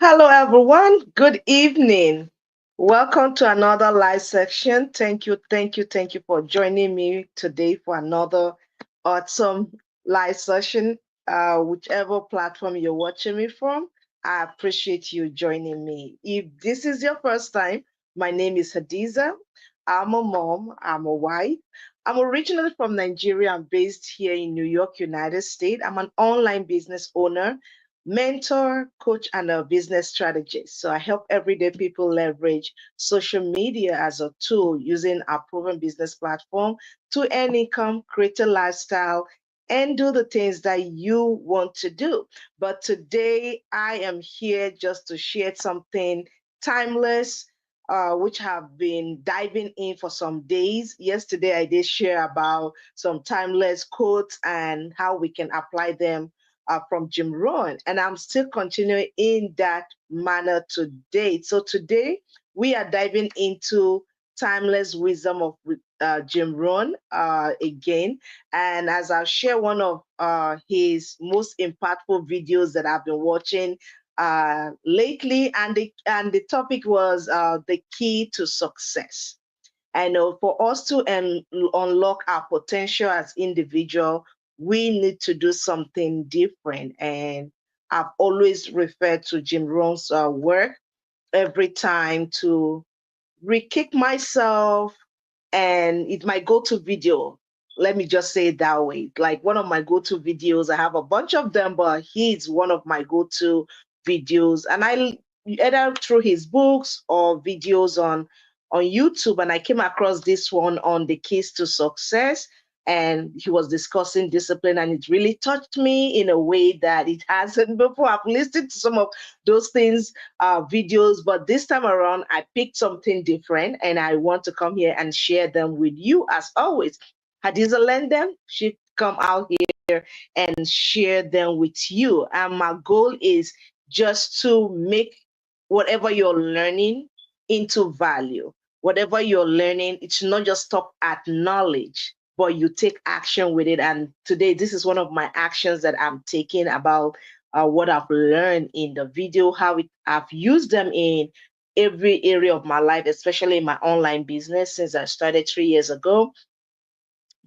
Hello, everyone. Good evening. Welcome to another live section. Thank you for joining me today for another awesome live session. Whichever platform you're watching me from, I appreciate you joining me. If this is your first time, my name is Hadiza. I'm a mom, I'm a wife. I'm originally from Nigeria. I'm based here in New York, United States. I'm an online business owner, mentor, coach, and a business strategist. So I help everyday people leverage social media as a tool using our proven business platform to earn income, create a lifestyle, and do the things that you want to do. But today I am here just to share something timeless. Which have been diving in for some days. Yesterday, I did share about some timeless quotes and how we can apply them from Jim Rohn, and I'm still continuing in that manner today. So today we are diving into timeless wisdom of Jim Rohn again, and as I'll share one of his most impactful videos that I've been watching lately, and the topic was the key to success. I know for us to unlock our potential as individual, we need to do something different. And I've always referred to Jim Rohn's work every time to re-kick myself, and it's my go-to video. Let me just say it that way. Like one of my go-to videos, I have a bunch of them, but he's one of my go-to videos. And I either through his books or videos on YouTube, and I came across this one on the keys to success. And he was discussing discipline, and it really touched me in a way that it hasn't before. I've listened to some of those things videos, but this time around, I picked something different and I want to come here and share them with you as always. Hadiza learned them, she come out here and share them with you. And my goal is just to make whatever you're learning into value. Whatever you're learning, it should not just stop at knowledge, but you take action with it. And today, this is one of my actions that I'm taking about what I've learned in the video, I've used them in every area of my life, especially in my online business since I started 3 years ago.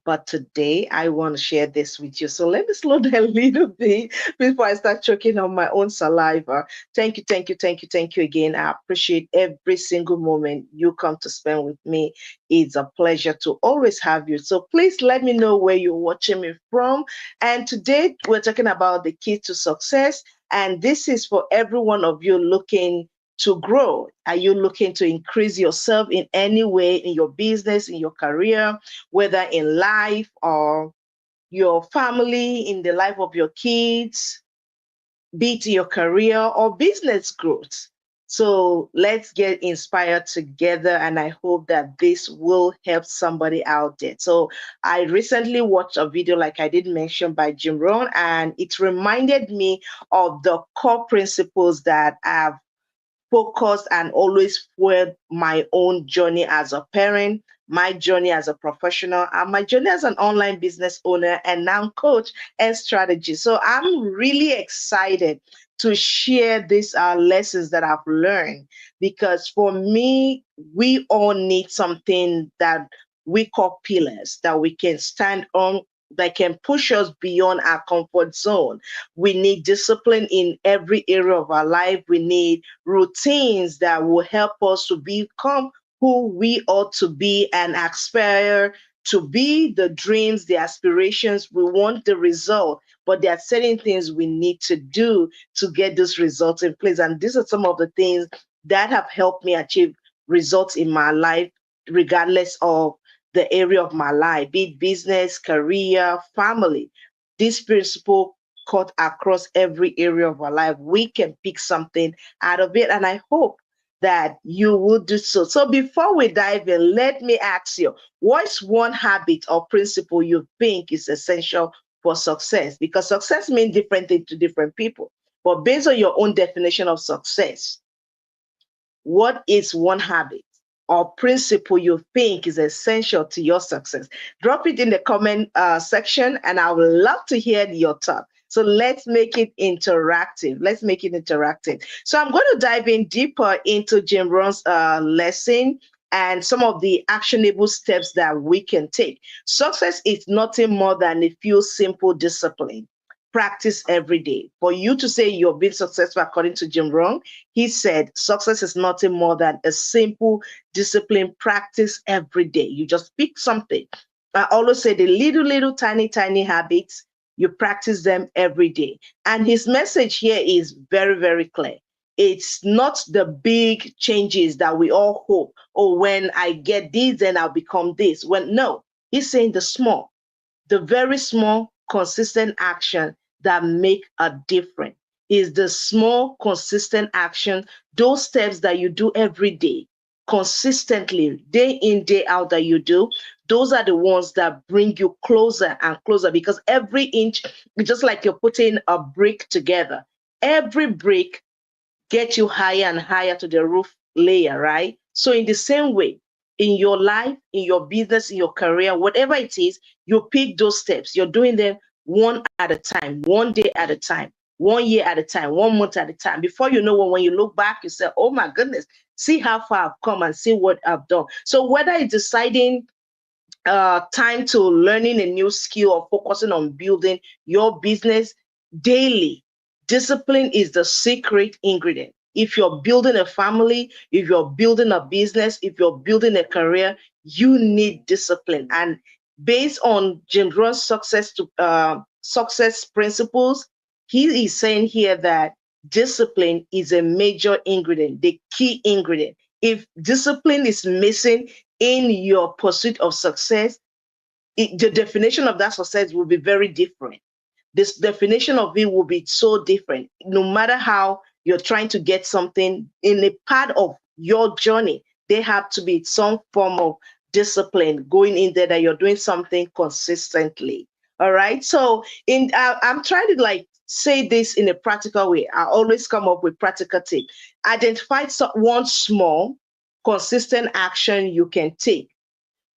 But today I want to share this with you. So let me slow down a little bit before I start choking on my own saliva. Thank you again. I appreciate every single moment you come to spend with me. It's a pleasure to always have you. So please let me know where you're watching me from. And today we're talking about the key to success. And this is for every one of you looking to grow. Are you looking to increase yourself in any way in your business, in your career, whether in life or your family, in the life of your kids, be it your career or business growth? So let's get inspired together, and I hope that this will help somebody out there. So I recently watched a video, like I did mention, by Jim Rohn, and it reminded me of the core principles that I've focused and always fueled my own journey as a parent, my journey as a professional, and my journey as an online business owner and now coach and strategist. So I'm really excited to share these lessons that I've learned, because for me, we all need something that we call pillars that we can stand on, that can push us beyond our comfort zone. We need discipline in every area of our life. We need routines that will help us to become who we ought to be and aspire to be, the dreams, the aspirations. We want the result, but there are certain things we need to do to get those results in place. And these are some of the things that have helped me achieve results in my life, regardless of the area of my life, be it business, career, family. This principle cut across every area of our life. We can pick something out of it, and I hope that you will do so. So before we dive in, let me ask you, what's one habit or principle you think is essential for success? Because success means different things to different people. But based on your own definition of success, what is one habit or principle you think is essential to your success? Drop it in the comment section, and I would love to hear your thought. So let's make it interactive. Let's make it interactive. So I'm going to dive in deeper into Jim Rohn's lesson and some of the actionable steps that we can take. Success is nothing more than a few simple discipline practice every day. For you to say you're being successful according to Jim Rohn, he said success is nothing more than a simple discipline practice every day. You just pick something. I always say the little, tiny habits, you practice them every day. And his message here is very, very clear. It's not the big changes that we all hope, oh, when I get this, then I'll become this. When no, he's saying the very small, consistent action that make a difference is the small, consistent action, those steps that you do every day, consistently, day in, day out that you do. Those are the ones that bring you closer and closer because every inch, just like you're putting a brick together, every brick get you higher and higher to the roof layer, right? So, in the same way, in your life, in your business, in your career, whatever it is, you pick those steps. You're doing them one at a time, one day at a time, 1 year at a time, 1 month at a time. Before you know when you look back, you say, oh my goodness, see how far I've come and see what I've done. So, whether it's deciding time to learning a new skill or focusing on building your business daily. Discipline is the secret ingredient. If you're building a family, if you're building a business, if you're building a career, you need discipline. And based on Jim Rohn's success principles, he is saying here that discipline is a major ingredient, the key ingredient. If discipline is missing in your pursuit of success, the definition of that success will be very different. This definition of it will be so different. No matter how you're trying to get something in a part of your journey, there have to be some form of discipline going in there that you're doing something consistently. All right. So I'm trying to like say this in a practical way. I always come up with practical tips. Identify one small, consistent action you can take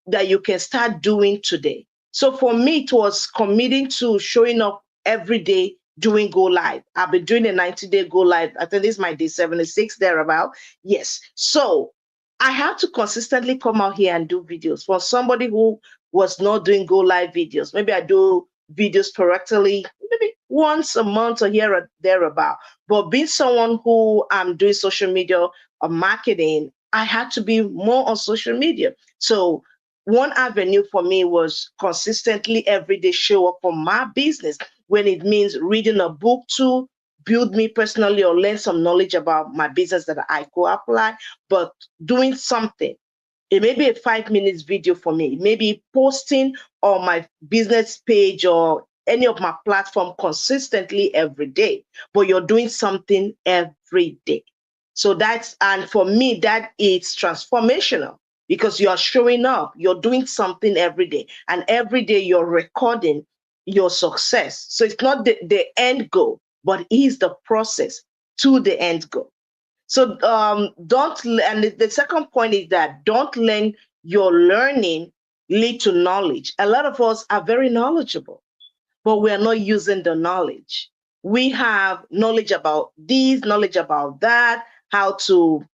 that you can start doing today. So for me, it was committing to showing up every day doing go live. I've been doing a 90-day go live. I think this is my day 76 thereabout. Yes. So I have to consistently come out here and do videos. For somebody who was not doing go live videos, maybe I do videos sporadically, maybe once a month or here or thereabout. But being someone who I'm doing social media or marketing, I had to be more on social media. So one avenue for me was consistently every day show up for my business when it means reading a book to build me personally or learn some knowledge about my business that I could apply, but doing something. It may be a 5 minutes video for me, maybe posting on my business page or any of my platform consistently every day, but you're doing something every day. So and for me, that is transformational because you are showing up, you're doing something every day, and every day you're recording your success. So it's not the end goal, but it is the process to the end goal. So don't, and the second point is that don't let your learning lead to knowledge. A lot of us are very knowledgeable, but we are not using the knowledge. We have knowledge about this, knowledge about that, how to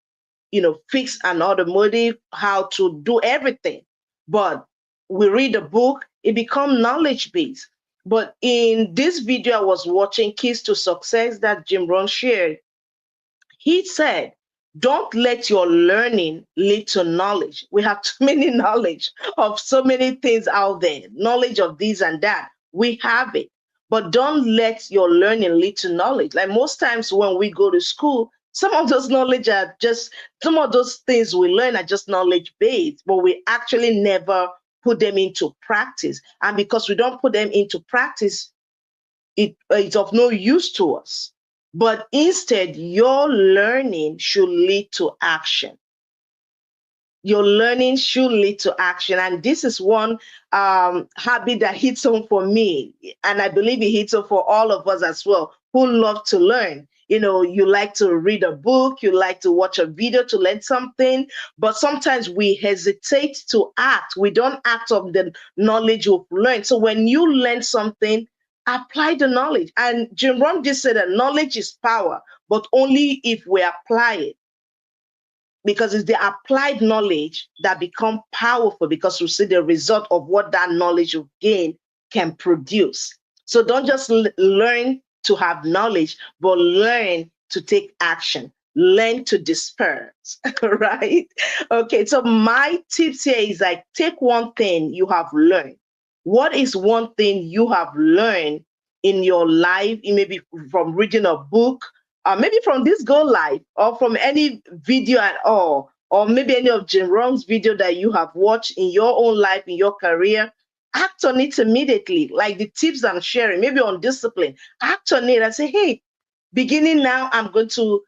fix an automotive, how to do everything. But we read a book, it becomes knowledge based. But in this video I was watching, Keys to Success, that Jim Rohn shared, he said, don't let your learning lead to knowledge. We have too many knowledge of so many things out there, knowledge of this and that. We have it. But don't let your learning lead to knowledge. Like most times when we go to school, some of those knowledge are just, some of those things we learn are just knowledge based, but we actually never put them into practice. And because we don't put them into practice, it's of no use to us. But instead, your learning should lead to action. Your learning should lead to action. And this is one habit that hits home for me. And I believe it hits home for all of us as well who love to learn. You like to read a book, you like to watch a video to learn something, but sometimes we hesitate to act. We don't act on the knowledge we've learned. So when you learn something, apply the knowledge. And Jim Rohn just said that knowledge is power, but only if we apply it, because it's the applied knowledge that become powerful, because you see the result of what that knowledge you gain can produce. So don't just learn to have knowledge, but learn to take action, learn to disperse. Right? Okay, so my tips here is like, take one thing you have learned. What is one thing you have learned in your life? It may be from reading a book, maybe from this Go Live, or from any video at all, or maybe any of Jim Rohn's video that you have watched in your own life, in your career. Act on it immediately. Like the tips I'm sharing, maybe on discipline, act on it and say, hey, beginning now, I'm going to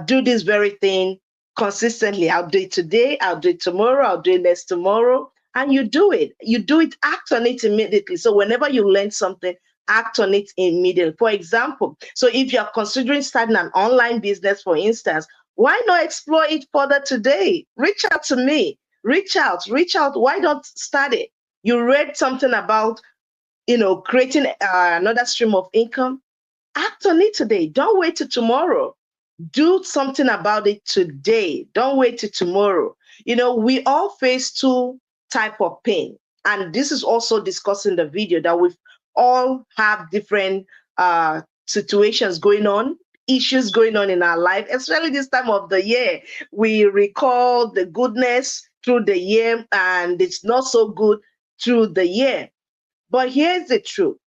do this very thing consistently. I'll do it today, I'll do it tomorrow, I'll do it next tomorrow. And you do it. You do it, act on it immediately. So whenever you learn something, act on it immediately. For example, so if you're considering starting an online business, for instance, why not explore it further today? Reach out to me. Reach out. Why not start it? You read something about, creating another stream of income. Act on it today. Don't wait till tomorrow. Do something about it today. Don't wait till tomorrow. We all face two type of pain, and this is also discussed in the video, that we all have different situations going on, issues going on in our life, especially this time of the year. We recall the goodness through the year, and it's not so good through the year. But here's the truth.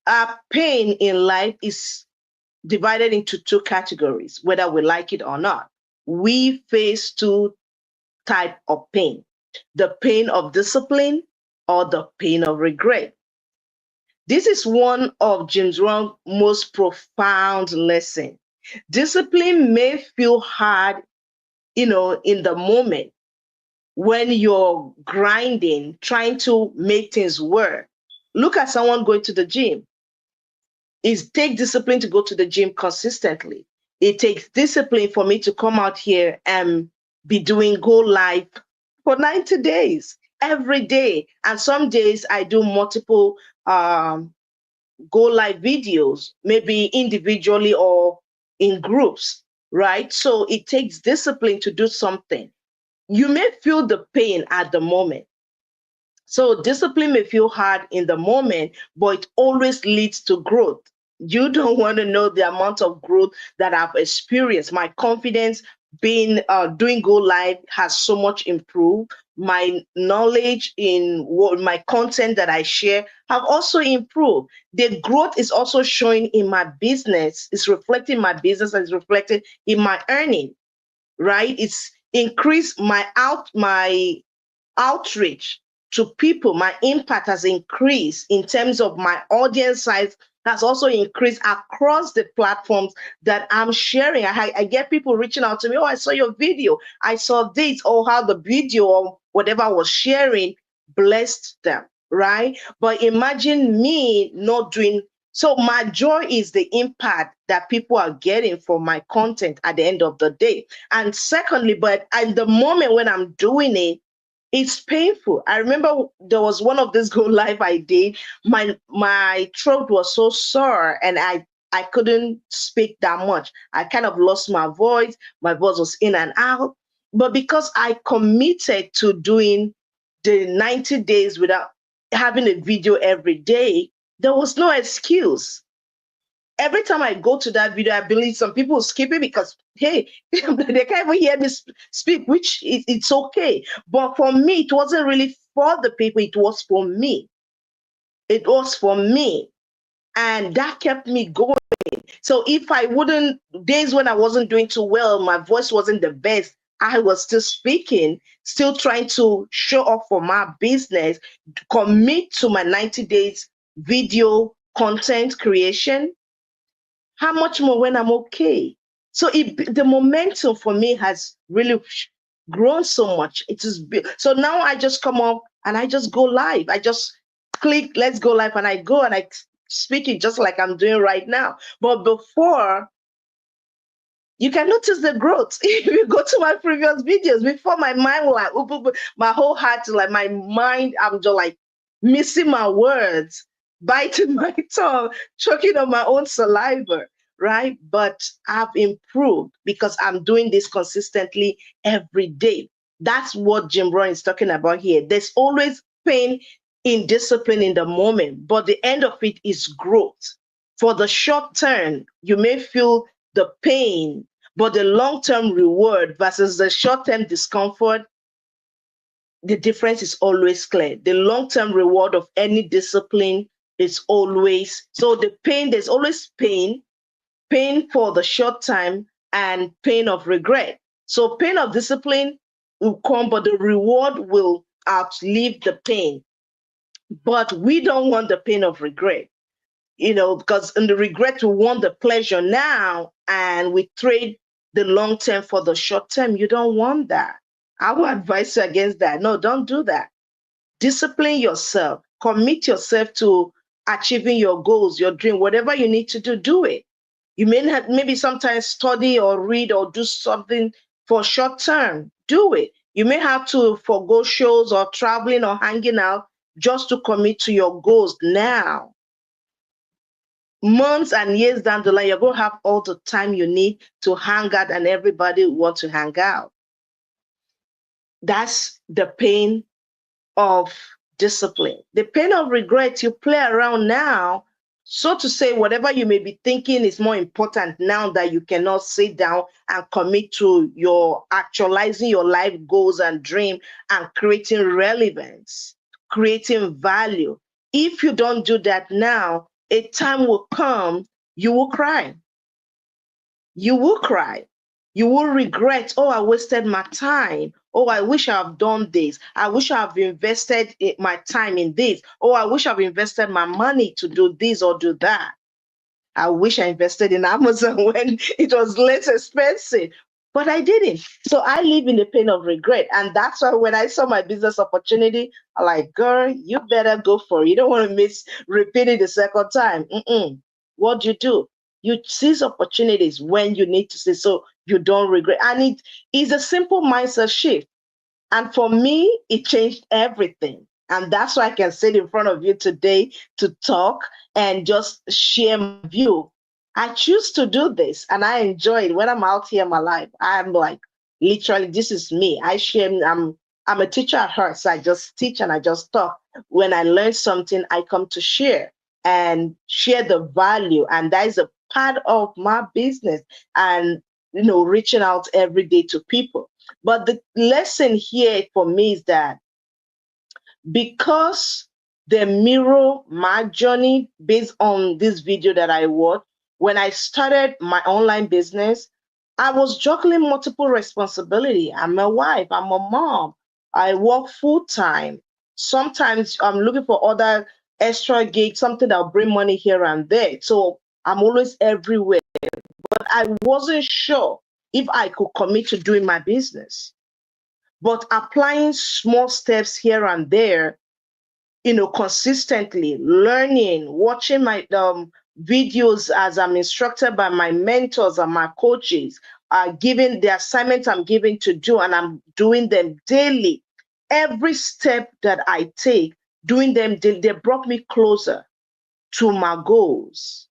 Our pain in life is divided into two categories, whether we like it or not. We face two types of pain: the pain of discipline or the pain of regret. This is one of Jim Rohn's most profound lessons. Discipline may feel hard, in the moment when you're grinding, trying to make things work. Look at someone going to the gym. It takes discipline to go to the gym consistently. It takes discipline for me to come out here and be doing Go Live for 90 days every day. And some days I do multiple Go Live videos, maybe individually or in groups, right? So it takes discipline to do something. You may feel the pain at the moment. So discipline may feel hard in the moment, but it always leads to growth. You don't want to know the amount of growth that I've experienced. My confidence being doing Go Live has so much improved. My knowledge in what my content that I share have also improved. The growth is also showing in my business. It's reflecting my business, and it's reflected in my earning. Right? It's increased my outreach to people. My impact has increased in terms of my audience size, has also increased across the platforms that I'm sharing. I get people reaching out to me. Oh, I saw your video. I saw this, or how the video or whatever I was sharing blessed them, right? But imagine me not doing. So my joy is the impact that people are getting from my content at the end of the day. And secondly, but at the moment when I'm doing it, it's painful. I remember there was one of this Go Live I did. My throat was so sore, and I couldn't speak that much. I kind of lost my voice. My voice was in and out. But because I committed to doing the 90 days without having a video every day, there was no excuse. Every time I go to that video, I believe some people skip it because, hey, they can't even hear me speak, which it's okay. But for me, it wasn't really for the people, it was for me. It was for me. And that kept me going. So if I wouldn't, days when I wasn't doing too well, my voice wasn't the best, I was still speaking, still trying to show off for my business, commit to my 90 days video content creation. How much more when I'm okay? So the momentum for me has really grown so much. It is so now I just come up and I just go live. I just click, let's go live, and I go and I speak it just like I'm doing right now. But before, you can notice the growth. If you go to my previous videos, before my mind was like, my whole heart, like my mind, I'm just like missing my words. biting my tongue, choking on my own saliva, right? But I've improved because I'm doing this consistently every day. That's what Jim Rohn is talking about here. There's always pain in discipline in the moment, but the end of it is growth. For the short term, you may feel the pain, but the long term reward versus the short term discomfort, the difference is always clear. The long term reward of any discipline is always so the pain, there's always pain for the short time and pain of regret. So, pain of discipline will come, but the reward will outlive the pain. But we don't want the pain of regret, because in the regret, we want the pleasure now and we trade the long term for the short term. You don't want that. I would advise you against that. No, don't do that. Discipline yourself, commit yourself to achieving your goals, your dream, whatever you need to do, do it. You may have maybe sometimes study or read or do something for short term, do it. You may have to forego shows or traveling or hanging out just to commit to your goals now. Months and years down the line, you're going to have all the time you need to hang out and everybody want to hang out. That's the pain of discipline. The pain of regret, you play around now. So to say, whatever you may be thinking is more important now that you cannot sit down and commit to your actualizing your life goals and dream and creating relevance, creating value. If you don't do that now, a time will come, you will cry. You will cry. You will regret, oh, I wasted my time. Oh, I wish I have done this. I wish I have invested my time in this. Oh, I wish I've invested my money to do this or do that. I wish I invested in Amazon when it was less expensive, but I didn't. So I live in the pain of regret. And that's why when I saw my business opportunity, I'm like, girl, you better go for it. You don't want to miss repeating the second time. What do? You seize opportunities when you need to see so you don't regret. And it is a simple mindset shift. And for me, it changed everything. And that's why I can sit in front of you today to talk and just share my view. I choose to do this and I enjoy it. When I'm out here in my life, I'm like, literally, this is me. I share, I'm a teacher at heart. So I just teach and I just talk. When I learn something, I come to share and share the value. And that is a part of my business. And reaching out every day to people. But the lesson here for me is that because they mirror my journey based on this video that I watched, when I started my online business, I was juggling multiple responsibility. I'm a wife, I'm a mom, I work full time. Sometimes I'm looking for other extra gigs, something that'll bring money here and there. So I'm always everywhere. But I wasn't sure if I could commit to doing my business. But applying small steps here and there, consistently learning, watching my videos as I'm instructed by my mentors and my coaches, giving the assignments I'm given to do, and I'm doing them daily. Every step that I take, doing them daily, they brought me closer to my goals.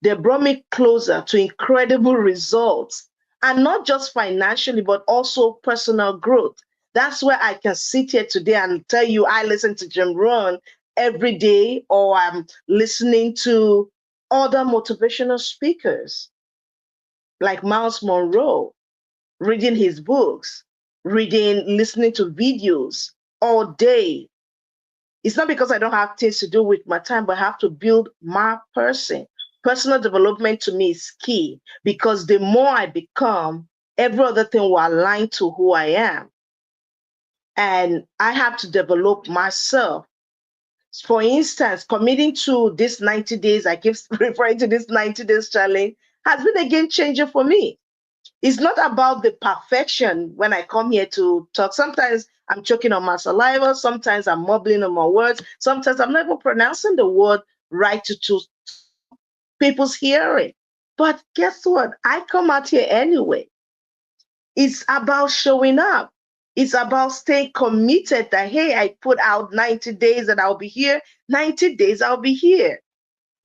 They brought me closer to incredible results, and not just financially, but also personal growth. That's where I can sit here today and tell you I listen to Jim Rohn every day, or I'm listening to other motivational speakers like Miles Monroe, reading his books, listening to videos all day. It's not because I don't have things to do with my time, but I have to build my person. Personal development to me is key because the more I become, every other thing will align to who I am. And I have to develop myself. For instance, committing to this 90 days, I keep referring to this 90 days challenge, has been a game changer for me. It's not about the perfection when I come here to talk. Sometimes I'm choking on my saliva. Sometimes I'm mumbling on my words. Sometimes I'm not even pronouncing the word right to some people's hearing. But guess what? I come out here anyway. It's about showing up. It's about staying committed that, hey, I put out 90 days and I'll be here. 90 days, I'll be here.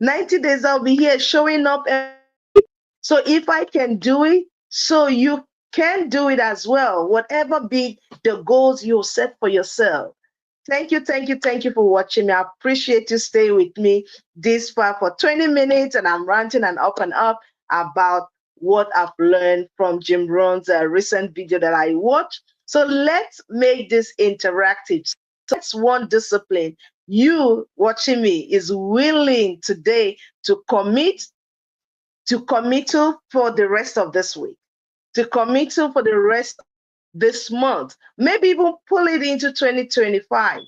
90 days I'll be here showing up. So if I can do it, so you can do it as well. Whatever be the goals you set for yourself. Thank you for watching me. I appreciate you staying with me this far for 20 minutes, and I'm ranting and up about what I've learned from Jim Rohn's recent video that I watched. So let's make this interactive. So that's one discipline you watching me is willing today to commit to for the rest of this week, to commit to for the rest of this month, maybe even pull it into 2025.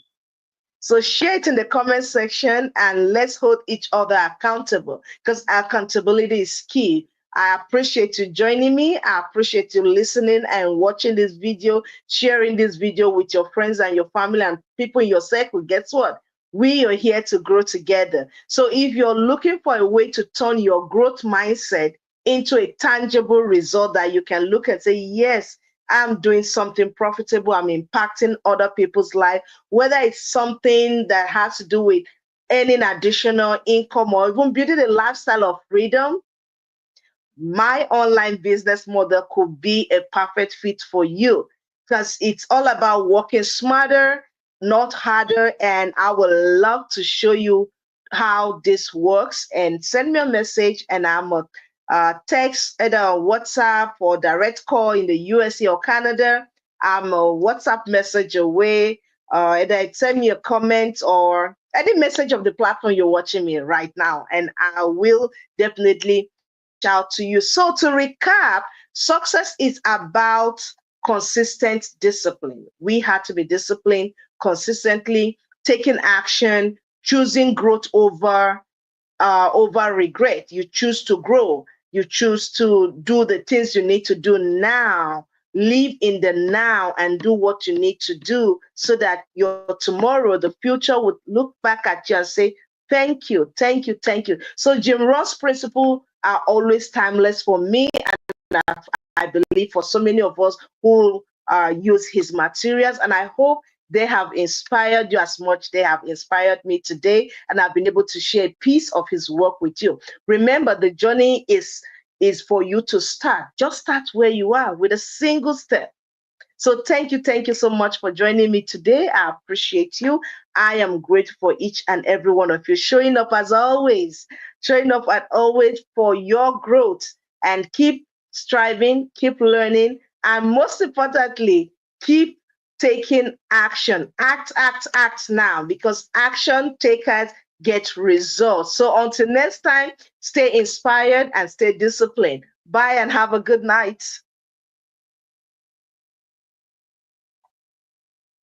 So share it in the comment section and let's hold each other accountable because accountability is key. I appreciate you joining me. I appreciate you listening and watching this video, sharing this video with your friends and your family and people in your circle. Guess what? We are here to grow together. So if you're looking for a way to turn your growth mindset into a tangible result that you can look and say, yes, I'm doing something profitable, I'm impacting other people's life, whether it's something that has to do with earning additional income or even building a lifestyle of freedom, my online business model could be a perfect fit for you because it's all about working smarter, not harder. And I would love to show you how this works. And send me a message, and I'm a text, either WhatsApp or direct call in the USA or Canada. I'm a WhatsApp message away. Either send me a comment or any message of the platform you're watching me right now, and I will definitely reach out to you. So to recap, success is about consistent discipline. We had to be disciplined consistently, taking action, choosing growth over regret. You choose to grow. You choose to do the things you need to do now. Live in the now and do what you need to do so that your tomorrow, the future would look back at you and say, thank you, thank you, thank you. So Jim Rohn's principles are always timeless for me, and I believe for so many of us who use his materials. And I hope they have inspired you as much they have inspired me today, and I've been able to share a piece of his work with you. Remember, the journey is for you to start. Just start where you are with a single step. So thank you so much for joining me today. I appreciate you. I am grateful for each and every one of you showing up as always, showing up as always for your growth, and keep striving, keep learning, and most importantly, keep taking action. Act now, because action takers get results. So until next time, stay inspired and stay disciplined. Bye and have a good night.